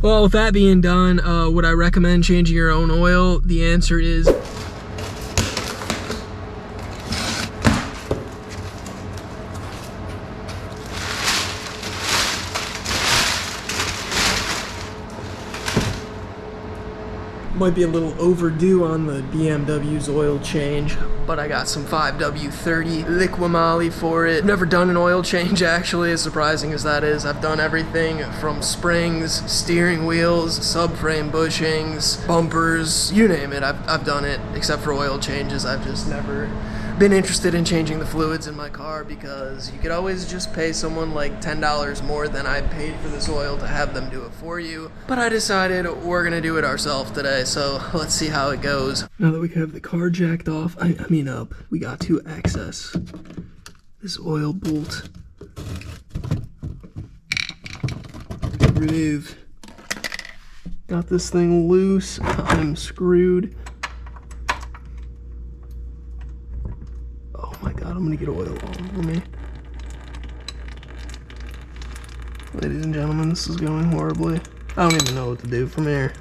Well, with that being done, would I recommend changing your own oil? The answer is might be a little overdue on the BMW's oil change, but I got some 5W30 liqui moly for it. I've never done an oil change actually, as surprising as that is. I've done everything from springs, steering wheels, subframe bushings, bumpers, you name it. I've done it, except for oil changes. I've just never been interested in changing the fluids in my car because you could always just pay someone like $10 more than I paid for this oil to have them do it for you. But I decided we're gonna do it ourselves today, so let's see how it goes. Now that we have the car jacked off, I mean up, we got to access this oil bolt. Remove. Got this thing loose, I'm screwed. Oh my god, I'm gonna get oil all over me. Ladies and gentlemen, this is going horribly. I don't even know what to do from here.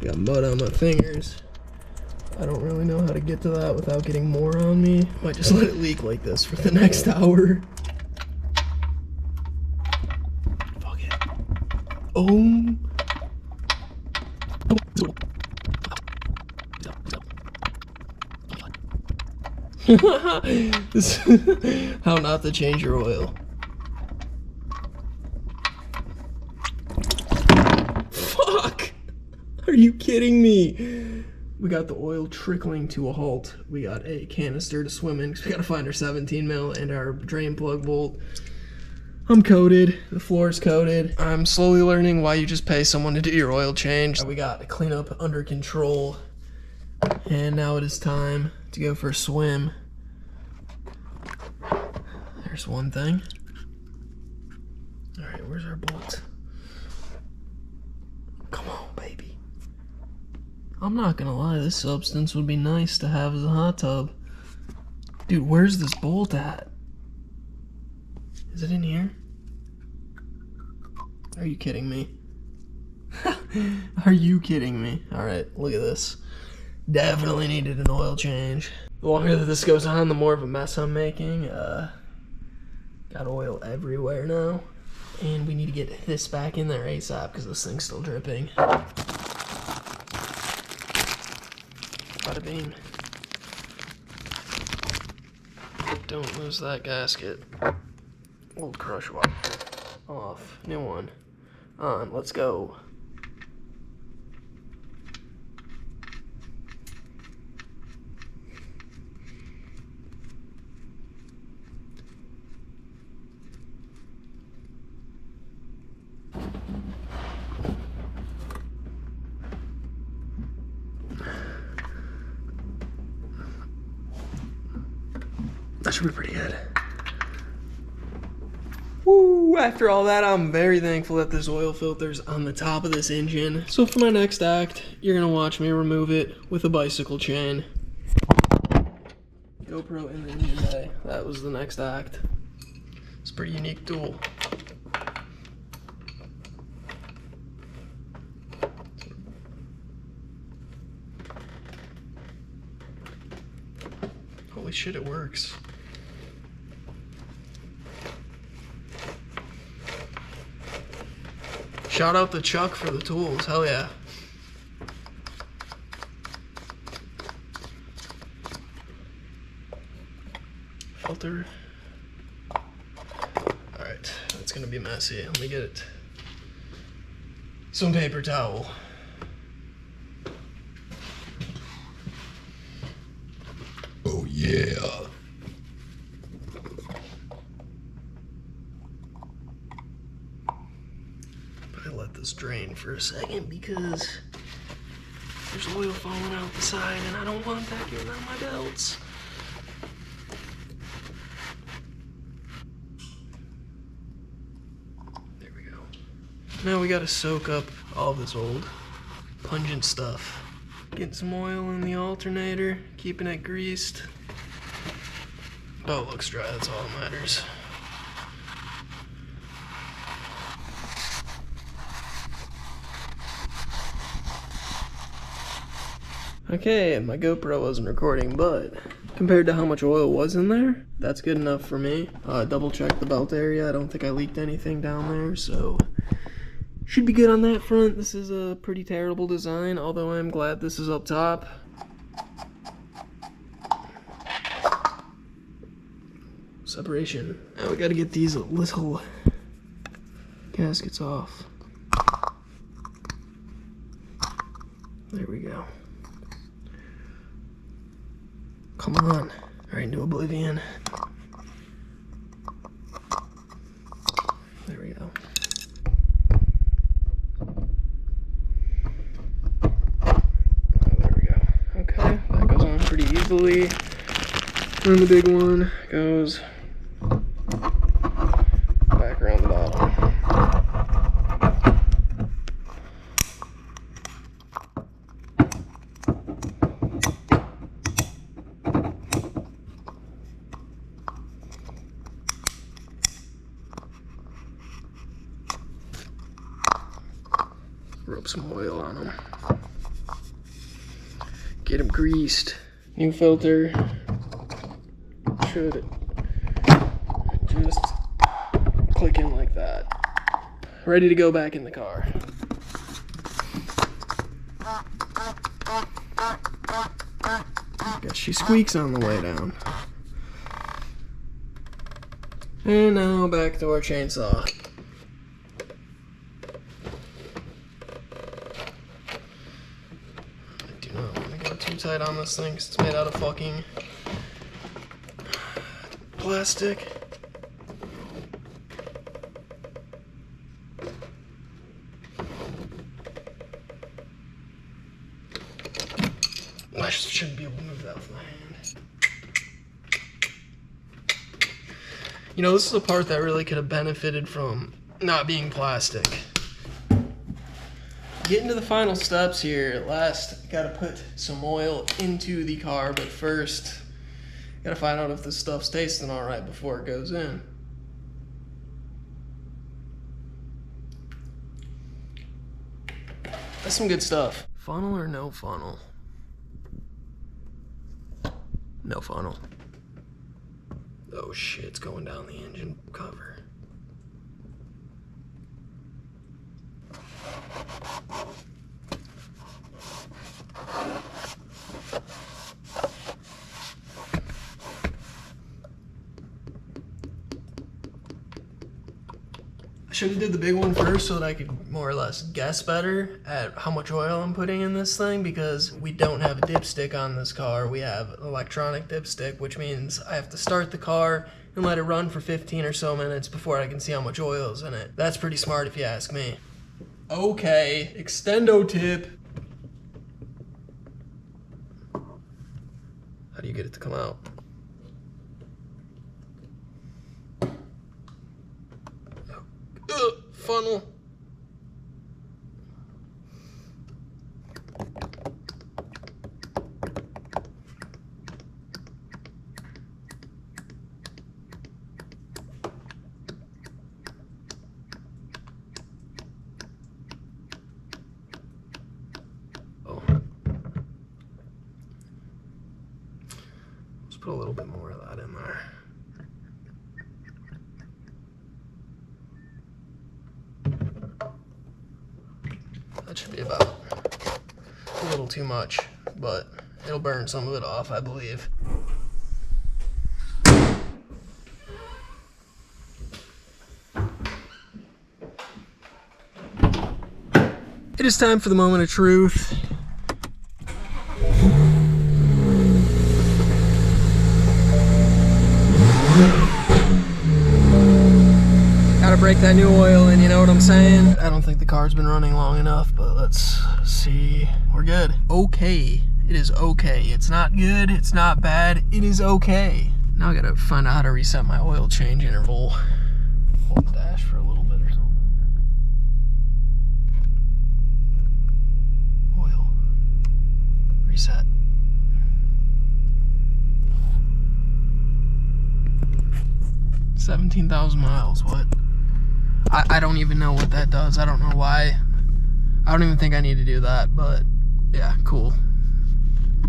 Got mud on my fingers. I don't really know how to get to that without getting more on me. Might just let it leak like this for the next hour. Fuck it. Oh. This how not to change your oil. Fuck! Are you kidding me? We got the oil trickling to a halt. We got a canister to swim in because we gotta find our 17 mil and our drain plug bolt. I'm coated. The floor's coated. I'm slowly learning why you just pay someone to do your oil change. We got cleanup under control. And now it is time to go for a swim. There's one thing. Alright, where's our bolt? Come on, baby. I'm not gonna lie, this substance would be nice to have as a hot tub. Dude, where's this bolt at? Is it in here? Are you kidding me? Are you kidding me? Alright, look at this. Definitely needed an oil change. The longer that this goes on, the more of a mess I'm making. Got oil everywhere now. And we need to get this back in there ASAP because this thing's still dripping. Bada bing. Don't lose that gasket. Old crush wire. Off. New one. On. Let's go. That should be pretty good. Woo! After all that, I'm very thankful that this oil filter's on the top of this engine. So for my next act, you're gonna watch me remove it with a bicycle chain. GoPro in the engine bay. That was the next act. It's a pretty unique tool. Holy shit, it works. Shout out to Chuck for the tools, hell yeah. Filter. Alright, that's gonna be messy. Let me get it. Some paper towel. Oh yeah. Let this drain for a second because there's oil falling out the side and I don't want that getting on my belts. There we go. Now we gotta soak up all this old pungent stuff. Getting some oil in the alternator, keeping it greased. Belt looks dry, that's all that matters. Okay, my GoPro wasn't recording, but compared to how much oil was in there, that's good enough for me. Double checked the belt area. I don't think I leaked anything down there, so should be good on that front. This is a pretty terrible design, although I'm glad this is up top. Separation. Now we gotta get these little gaskets off. There we go. Come on. Right into oblivion. There we go. Oh, there we go. Okay, that goes on pretty easily. And the big one goes back around the bottom. Rub some oil on them. Get them greased. New filter should just click in like that. Ready to go back in the car. Guess she squeaks on the way down. And now back to our chainsaw. Too tight on this thing because it's made out of fucking plastic. I shouldn't be able to move that with my hand. You know, this is a part that really could have benefited from not being plastic. Getting to the final steps here. At last, gotta put some oil into the car, but first, gotta find out if this stuff's tasting alright before it goes in. That's some good stuff. Funnel or no funnel? No funnel. Oh shit, it's going down the engine cover. I should have did the big one first so that I could more or less guess better at how much oil I'm putting in this thing, because we don't have a dipstick on this car. We have an electronic dipstick, which means I have to start the car and let it run for 15 or so minutes before I can see how much oil is in it. That's pretty smart if you ask me. Okay, extendo tip. How do you get it to come out? Funnel. Oh. Let's put a little bit more of that in there. That should be about a little too much, but it'll burn some of it off, I believe. It is time for the moment of truth. Gotta break that new oil in, you know what I'm saying? I don't think the car's been running long enough, but let's see. We're good. Okay. It is okay. It's not good. It's not bad. It is okay. Now I gotta find out how to reset my oil change interval. Hold the dash for a little bit or something. Oil. Reset. $17,000 miles. What? I don't even know what that does. I don't know why. I don't even think I need to do that, but yeah, cool.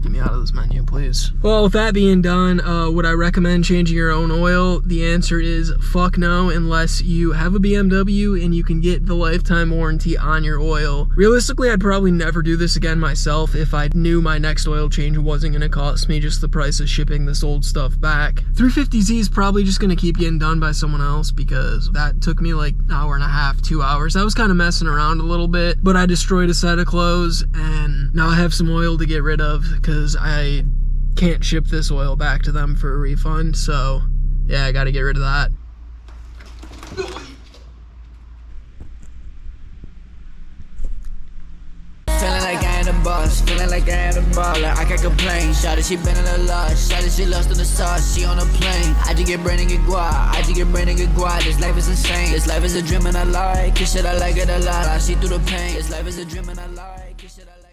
Get me out of this menu, please. Well, with that being done, would I recommend changing your own oil? The answer is fuck no, unless you have a BMW and you can get the lifetime warranty on your oil. Realistically, I'd probably never do this again myself if I knew my next oil change wasn't gonna cost me just the price of shipping this old stuff back. 350Z is probably just gonna keep getting done by someone else because that took me like an hour and a half, 2 hours. I was kind of messing around a little bit, but I destroyed a set of clothes and now I have some oil to get rid of because I can't ship this oil back to them for a refund. So yeah, I gotta get rid of that. Feeling like I ain't a boss, feeling like I ain't a baller. I can't complain. Shawty, she been in a lot. Shawty, she lost in the sauce. She on a plane. I just get brain and get guap. I just get brain and get guap. This life is insane. This life is a dream and I like. This shit I like it a lot. I see through the pain. This life is a dream and I like. This shit I like.